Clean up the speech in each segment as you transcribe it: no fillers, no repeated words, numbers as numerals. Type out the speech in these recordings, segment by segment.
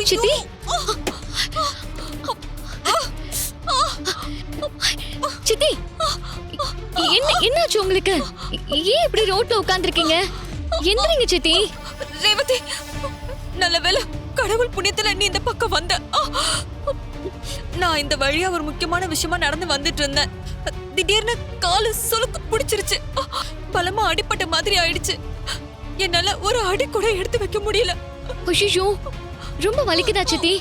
சித்தி? சித்தி, என்னாச்சு உங்களுக்கு? ஏன் இப்படி ரோட்ல உட்கார்ந்திருக்கீங்க? எந்திரிங்க சித்தி. ரேவதி, நல்ல வேளை கடவுள் புண்ணியத்துல நீ இந்த பக்கம் வந்த. நான் இந்த வழியா ஒரு முக்கியமான விஷயமா நடந்து வந்துட்டு இருந்தேன். திடீர்னு காலு சுளுக்கு பிடிச்சிருச்சு. பலமா அடிப்பட்ட மாதிரி ஆயிடுச்சு. என்னால ஒரு அடி கூட எடுத்து வைக்க முடியல. ஐயோ, ரொம்ப வலிக்குதா சித்தி?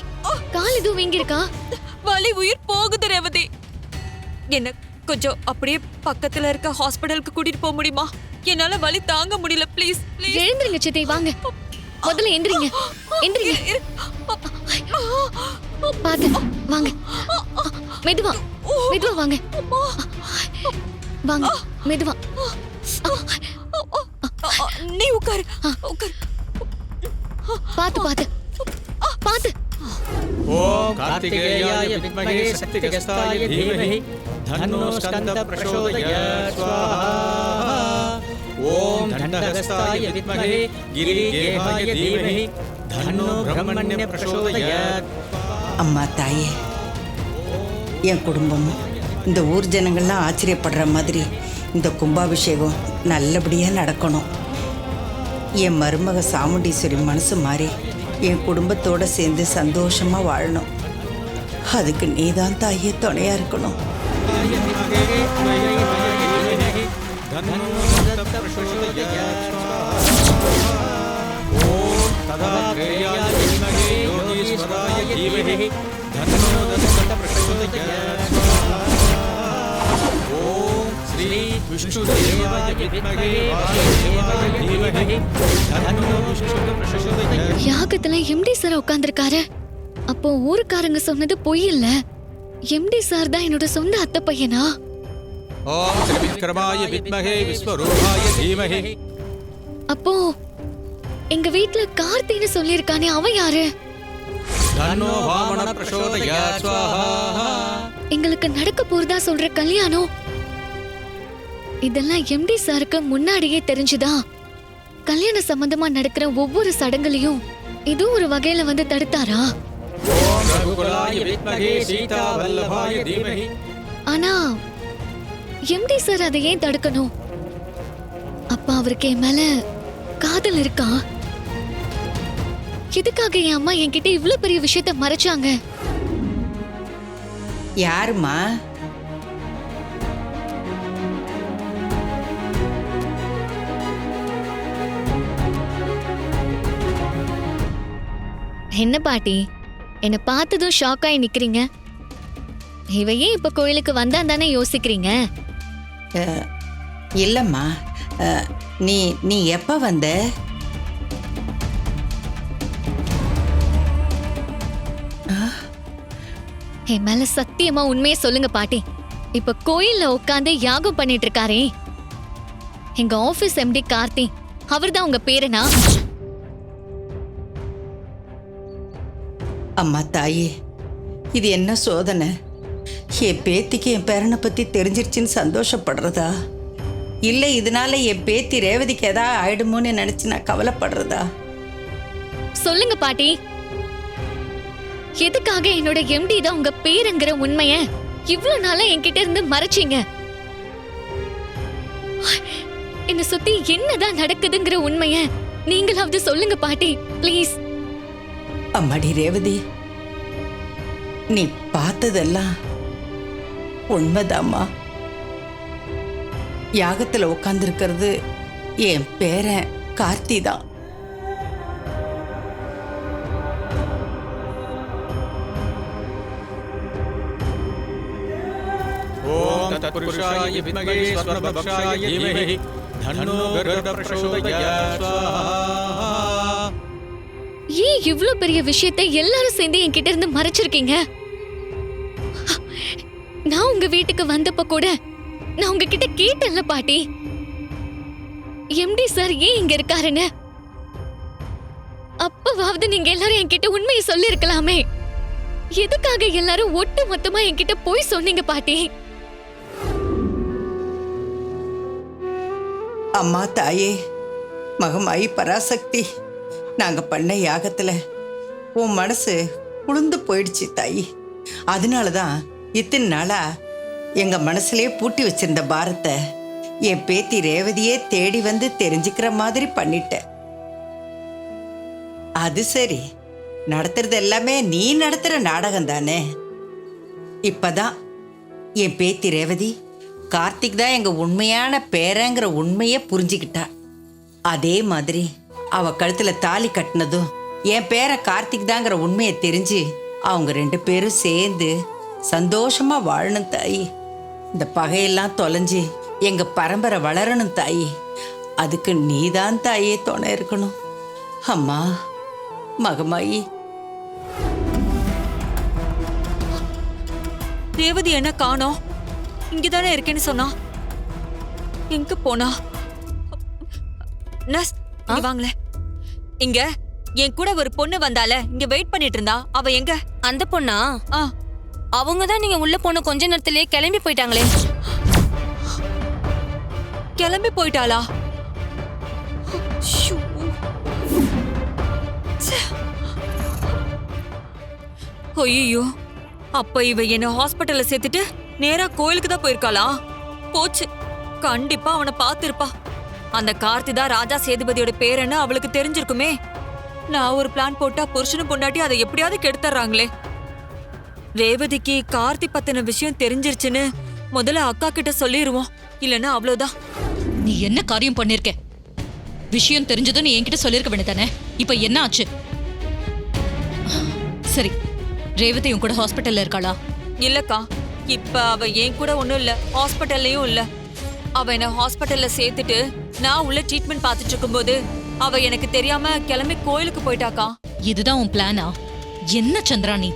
கால் எதுவும் வீங்கிருக்கா? வலி உயிர் போகுது ரேவதி. என்ன கொஞ்சம் அப்படியே பக்கத்துல இருக்க ஹாஸ்பிடலுக்கு கூட்டிட்டு போக முடியுமா? என்னால வலி தாங்க முடியல. Please please. எழுந்திருங்க சித்தி, வாங்க. முதல்ல எந்திரிங்க. எந்திரிங்க. பாத்து வாங்க. மெதுவா மெதுவா வாங்க. வாங்க மெதுவா. நீ உட்காரு உட்காரு. பாத்து பாத்து பாத்து. ஓம் கார்த்திகேயாய வித்மஹே சக்திகஸ்தாய தீமஹி தன்னோ ஸ்கந்த பிரசோதயாத் ஸ்வாஹா. ஓம் தண்டஹஸ்தாய வித்மஹே கிரிகேகாய தீமஹி தன்னோ பிரம்மண்ய பிரசோதயாத். அம்மா தாயே, என் குடும்பமும் இந்த ஊர் ஜனங்கள்லாம் ஆச்சரியப்படுற மாதிரி இந்த கும்பாபிஷேகம் நல்லபடியாக நடக்கணும். என் மருமக சாமுண்டீஸ்வரி மனசு மாறி என் குடும்பத்தோட சேர்ந்து சந்தோஷமா வாழணும். அதுக்கு நீதான் தாயே துணையா இருக்கணும். யாகத்துல எம்டி சார் உட்கார்ந்திருக்காரு. அப்போ ஊருக்காரங்க சொன்னது பொய் இல்ல. எம்டி சார் தான் என்னோட சொந்த அத்தை பையனா? ஓம் திரிவிக்ரமாய வித்மஹே விஸ்வரூபாய தீமஹி. அப்போ எங்க வீட்ல கார்த்தின்னு சொல்லிருக்கானே, அவன் யாரு? தன்னோ வாமன பிரசோதயாத் ஸ்வாஹா. எங்களுக்கு நடக்க போறதா சொல்ற கல்யாணம் இதெல்லாம் எம்டி சாருக்கு முன்னாடியே தெரிஞ்சுதா? கல்யாண சம்பந்தமா நடக்கிற ஒவ்வொரு சடங்குலையும் இது ஒரு வகையில வந்து தடுத்தாரா? ஓம் ரகுகுலாய வித்மஹே சீதா வல்லபாய தீமஹி. ஆனா எம்டி சார் அதை ஏன் தடுக்கணும்? அப்ப அவருக்கு என் மேல காதல் இருக்கா? எதுக்காக என் அம்மா என்கிட்ட இவ்ளோ பெரிய விஷயத்த மறைச்சாங்க? யாருமா? என்ன பாட்டி, என்ன பார்த்ததும் ஷாக் ஆகி நிக்கிறீங்க? இவையே இப்ப கோயிலுக்கு வந்தான் தானே யோசிக்கிறீங்க? இல்லம்மா, நீ நீ எப்ப வந்த? என் மேல சத்தியமா உண்மையை சொல்லுங்க பாட்டி. இப்ப கோயில்ல உட்காந்து யாகம் பண்ணிட்டு இருக்காரே எங்க ஆபீஸ் எம்டி கார்த்தி, அவர்தான் உங்க பேரனா? அம்மா தாயே, இது என்ன சோதனை? என் பேத்திக்கு என் பேரனை பத்தி தெரிஞ்சிருச்சுன்னு சந்தோஷப்படுறதா, இல்லை இதனால என் பேத்தி ரேவதிக்கு ஏதாவது ஆயிடுமோன்னு நினைச்சு நான் கவலைப்படுறதா? சொல்லுங்க பாட்டி, எதுக்காக என்னோட எம்டி தான் உங்க பேருங்கிற உண்மைய இவ்வளவு நாளா என்கிட்ட இருந்து மறைச்சீங்க? என்ன சுத்தி என்னதான் நடக்குதுங்கிற உண்மைய நீங்களாவது சொல்லுங்க பாட்டி, ப்ளீஸ். அம்மாடி ரேவதி, நீ பார்த்ததெல்லாம் உண்மைதாம்மா. யாகத்துல உட்கார்ந்துருக்கிறது என் பேரன் கார்த்தி தான். ஓம் தத்புருஷாய வித்மஹே ஸ்வர்ணபக்ஷாய தீமஹி தன்னோ கருட பிரசோதயாத் ஸ்வாஹா. ஏன் இவ்ளோ பெரிய விஷயத்தை எல்லாரும் சேர்ந்து என்கிட்ட இருந்து மறைச்சிருக்கீங்க? நான் உங்க வீட்டுக்கு வந்தப்ப கூட நான் உங்ககிட்ட கேட்டேன்ல பாட்டி, எம்டி சார் ஏன் இங்க இருக்காருன்னு. அப்பவாவது நீங்க எல்லாரும் என்கிட்ட உண்மையை சொல்லி இருக்கலாமே. எதுக்காக எல்லாரும் ஒட்டு மொத்தமா என்கிட்ட போய் சொன்னீங்க பாட்டி? அம்மா தாயே, மகமாயி பராசக்தி, நாங்க பண்ண யாகத்துல உன் மனசு குளிர்ந்து போயிடுச்சு தாயி. அதனால தான் இத்தனை நாளா எங்க மனசுலயே பூட்டி வச்சிருந்த பாரத்தை என் பேத்தி ரேவதியே தேடி வந்து தெரிஞ்சுக்கிற மாதிரி பண்ணிட்டேன். அது சரி, நடத்துறது எல்லாமே நீ நடத்துற நாடகம் தானே. இப்பதான் என் பேத்தி ரேவதி கார்த்திக் தான் எங்க உண்மையான பேரங்கிற உண்மையை புரிஞ்சுக்கிட்டா. அதே மாதிரி அவ கழுத்துல தாலி கட்டினதும் என் பேரன் கார்த்திக் தாங்கிற உண்மையை தெரிஞ்சு அவங்க 2 பேரும் சேர்ந்து சந்தோஷமா வாழணும் தாயி. இந்த பகையெல்லாம் தொலைஞ்சு எங்க பரம்பரை வளரணும் தாயி. அதுக்கு நீதான் தாயே துணை இருக்கணும். அம்மா மகமாயி. ரேவதி என்ன காணோம்? இங்கதானே இருக்கேன்னு சொன்னா. எங்க போனா? நர்ஸ், இங்க வாங்களே. இங்க என் கூட ஒரு பொண்ணு வந்தால, இங்க வெயிட் பண்ணிட்டு இருந்தா. அவ எங்க? அந்த பொண்ணா? ஆ, அவங்க தான் நீங்க உள்ள போன கொஞ்ச நேரத்திலேயே கிளம்பி போயிட்டாங்களே. கிளம்பி போயிட்டாளா? ஷூ. ச்சே. ஐயோ, அப்ப இவ என்ன ஹாஸ்பிட்டல்ல சேர்த்துட்டு நேரா கோயிலுக்கு தான் போயிருக்காளா? போச்சு, கண்டிப்பா அவனை பார்த்திருப்பா. அந்த கார்த்தி தான் ராஜா சேதுபதியோட பேரன்னு அவளுக்கு தெரிஞ்சிருக்குமே. நான் ஒரு பிளான் போட்டா புருஷனும் பொண்டாட்டி அதை எப்படியாவது கெடுத்துறாங்களே. ரேவதிக்கு கார்த்தி பத்தின விஷயம் தெரிஞ்சிருச்சுன்னு முதல்ல அக்கா கிட்ட சொல்லிடுவோம். இல்லன்னா அவ்வளவுதான். நீ என்ன காரியம் பண்ணிருக்க? விஷயம் தெரிஞ்சதும் நீ என்கிட்ட சொல்லிருக்க வேண்டியதானே. இப்ப என்ன ஆச்சு? சரி, ரேவதி உன் கூட ஹாஸ்பிட்டல்ல இருக்காளா? இல்லக்கா, இப்ப அவ என் கூட ஒண்ணும் இல்ல, ஹாஸ்பிட்டல்லையும் இல்ல. அவ என்ன ஹாஸ்பிட்டல்ல சேர்த்துட்டு நான் உள்ள ட்ரீட்மெண்ட் பார்த்துட்டு இருக்கும்போது அவ எனக்கு தெரியாம கிளம்பி கோயிலுக்கு போயிட்டாக்கா. இதுதான் உன் பிளானா? என்ன சந்திரா நீ?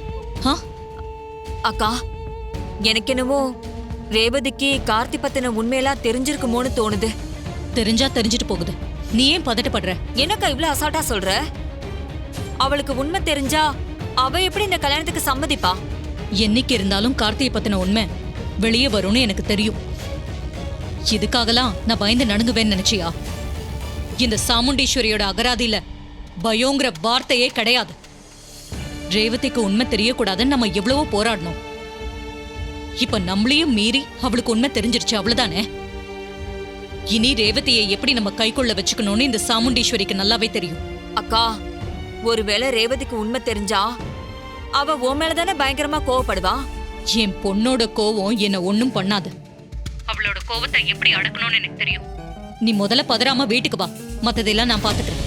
அக்கா, எனக்கு என்னமோ ரேவதிக்கு கார்த்தி பத்தின உண்மையெல்லாம் தெரிஞ்சிருக்குமோன்னு தோணுது. தெரிஞ்சா தெரிஞ்சிட்டு போகுது, நீ ஏன் பதட்டப்படுற? என்னக்கா இவ்ளோ அசால்ட்டா சொல்ற? அவளுக்கு உண்மை தெரிஞ்சா அவ எப்படி இந்த கல்யாணத்துக்கு சம்மதிப்பா? என்னைக்கு இருந்தாலும் கார்த்தியை பத்தின உண்மை வெளியே வரும்னு எனக்கு தெரியும். இதுக்காகலாம் நான் பயந்து நடுங்குவேன்னு நினைச்சியா? இந்த சாமுண்டீஸ்வரியோட அகராதியில பயங்கிற வார்த்தையே கிடையாது. ரேவதிக்கு உண்மை தெரியக்கூடாதுன்னு நம்ம எவ்வளவோ போராடணும். இப்ப நம்மளையும் மீறி அவளுக்கு உண்மை தெரிஞ்சிருச்சு, அவ்வளவுதானே. இனி ரேவதியை எப்படி நம்ம கைக்குள்ள வச்சுக்கணும்னு இந்த சாமுண்டீஸ்வரிக்கு நல்லாவே தெரியும். அக்கா, ஒருவேளை ரேவதிக்கு உண்மை தெரிஞ்சா அவ உன் மேலதானே பயங்கரமா கோவப்படுவா. என் பொண்ணோட கோவம் என்ன ஒண்ணும் பண்ணாது. அவளோட கோவத்தை எப்படி அடக்கணும்னு எனக்கு தெரியும். நீ முதல்ல பதறாம வீட்டுக்கு வா, மத்ததெல்லாம் நான் பாத்துக்கிறேன்.